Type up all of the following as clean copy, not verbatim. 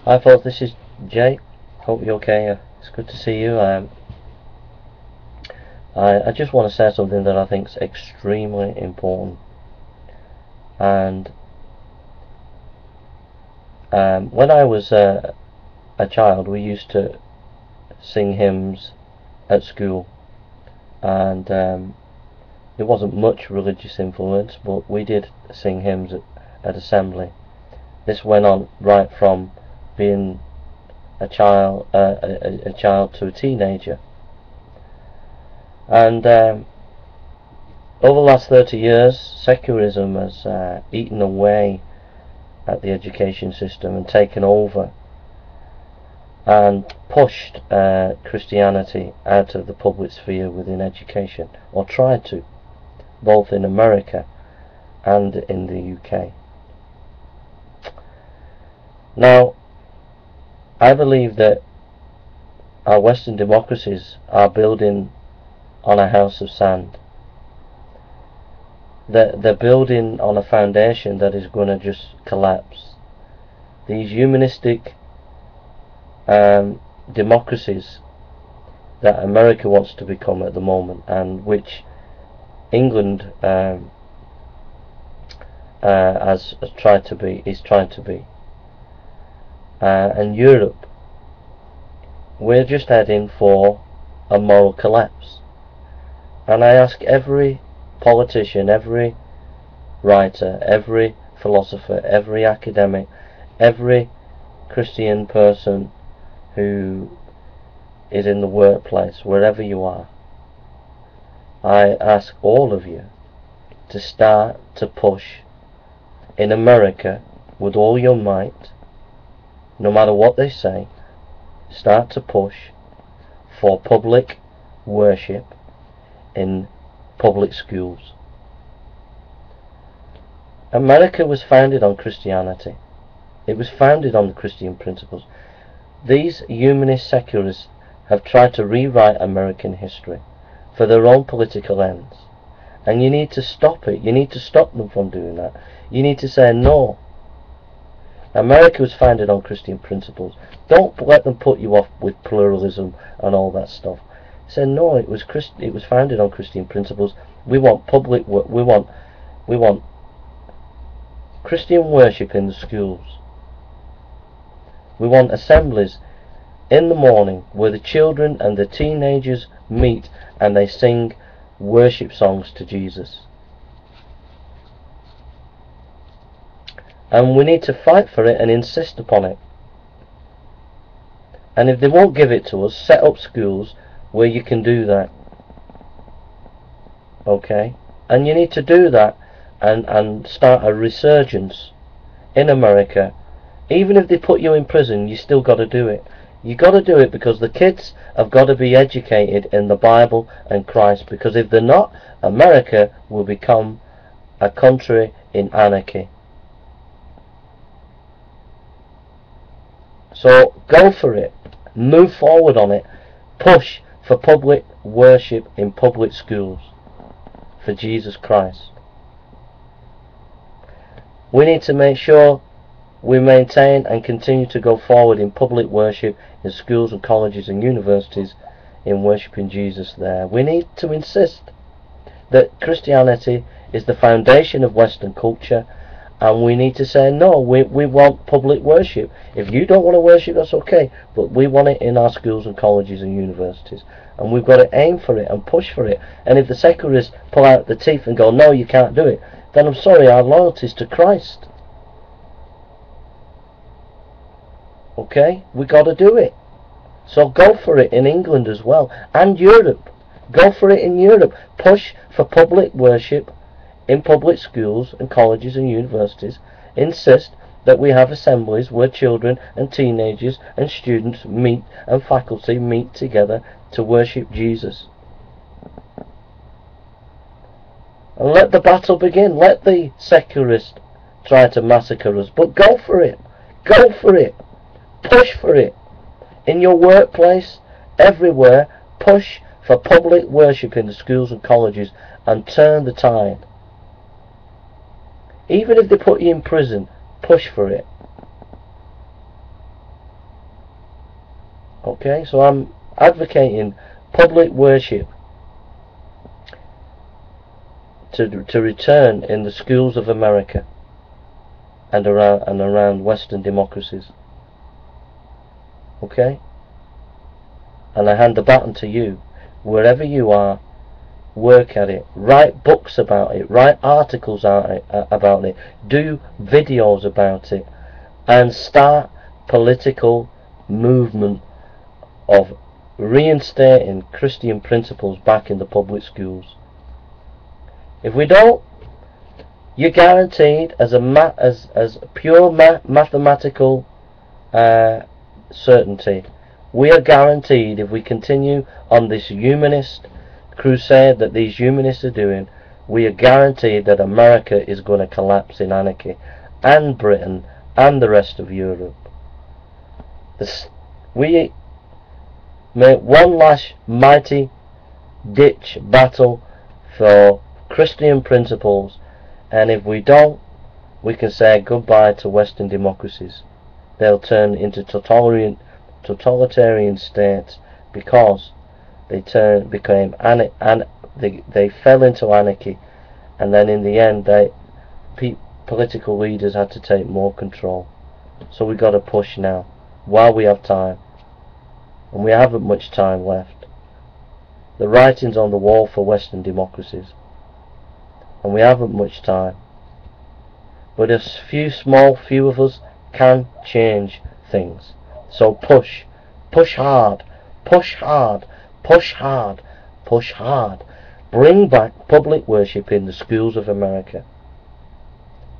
Hi folks, this is Jay. Hope you're okay. It's good to see you. I just want to say something that I think is extremely important. And when I was a child, we used to sing hymns at school, and there wasn't much religious influence, but we did sing hymns at assembly. This went on right from being a child to a teenager, and over the last 30 years, secularism has eaten away at the education system and taken over and pushed Christianity out of the public sphere within education, or tried to, both in America and in the UK. Now, I believe that our Western democracies are building on a house of sand. They're building on a foundation that is going to just collapse. These humanistic democracies that America wants to become at the moment, and which England is trying to be, and Europe, we're just heading for a moral collapse. And I ask every politician, every writer, every philosopher, every academic, every Christian person who is in the workplace, wherever you are, I ask all of you to start to push in America with all your might, no matter what they say. Start to push for public worship in public schools. America was founded on Christianity. It was founded on the Christian principles. These humanist secularists have tried to rewrite American history for their own political ends, and you need to stop it. You need to stop them from doing that. You need to say no. America was founded on Christian principles. Don't let them put you off with pluralism and all that stuff. Say no. It was founded on Christian principles. We want public work. We want Christian worship in the schools. We want assemblies in the morning where the children and the teenagers meet and they sing worship songs to Jesus. And we need to fight for it and insist upon it. And if they won't give it to us, set up schools where you can do that. Okay? And you need to do that and start a resurgence in America. Even if they put you in prison, you still got to do it. You got to do it because the kids have got to be educated in the Bible and Christ. Because if they're not, America will become a country in anarchy. So go for it. Move forward on it. Push for public worship in public schools for Jesus Christ. We need to make sure we maintain and continue to go forward in public worship in schools and colleges and universities in worshipping Jesus there. We need to insist that Christianity is the foundation of Western culture, and we need to say no, we want public worship. If you don't want to worship, that's okay, but we want it in our schools and colleges and universities, and we've got to aim for it and push for it. And if the secularists pull out the teeth and go, no, you can't do it, then I'm sorry, our loyalty is to Christ. Okay? We got to do it. So go for it in England as well, and Europe. Go for it in Europe. Push for public worship in public schools and colleges and universities. Insist that we have assemblies where children and teenagers and students meet and faculty meet together to worship Jesus. And let the battle begin. Let the secularists try to massacre us, but go for it. Go for it. Push for it. In your workplace, everywhere, push for public worship in the schools and colleges and turn the tide. Even if they put you in prison, push for it. Okay, so I'm advocating public worship to return in the schools of America and around Western democracies. Okay? And I hand the baton to you. Wherever you are, work at it. Write books about it. Write articles about it. Do videos about it. And start political movement of reinstating Christian principles back in the public schools. If we don't, you're guaranteed as pure mathematical certainty. We are guaranteed, if we continue on this humanist crusade that these humanists are doing, we are guaranteed that America is going to collapse in anarchy, and Britain and the rest of Europe. We make one last mighty ditch battle for Christian principles, and if we don't, we can say goodbye to Western democracies. They'll turn into totalitarian states because they they fell into anarchy, and then in the end political leaders had to take more control. So we got to push now while we have time, and we haven't much time left. The writing's on the wall for Western democracies, and we haven't much time. But a few of us can change things. So push hard, push hard, push hard, push hard. Bring back public worship in the schools of America.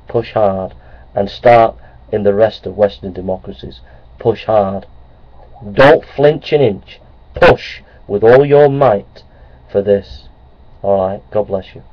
Push hard, and start in the rest of Western democracies. Push hard. Don't flinch an inch. Push with all your might for this. Alright, God bless you.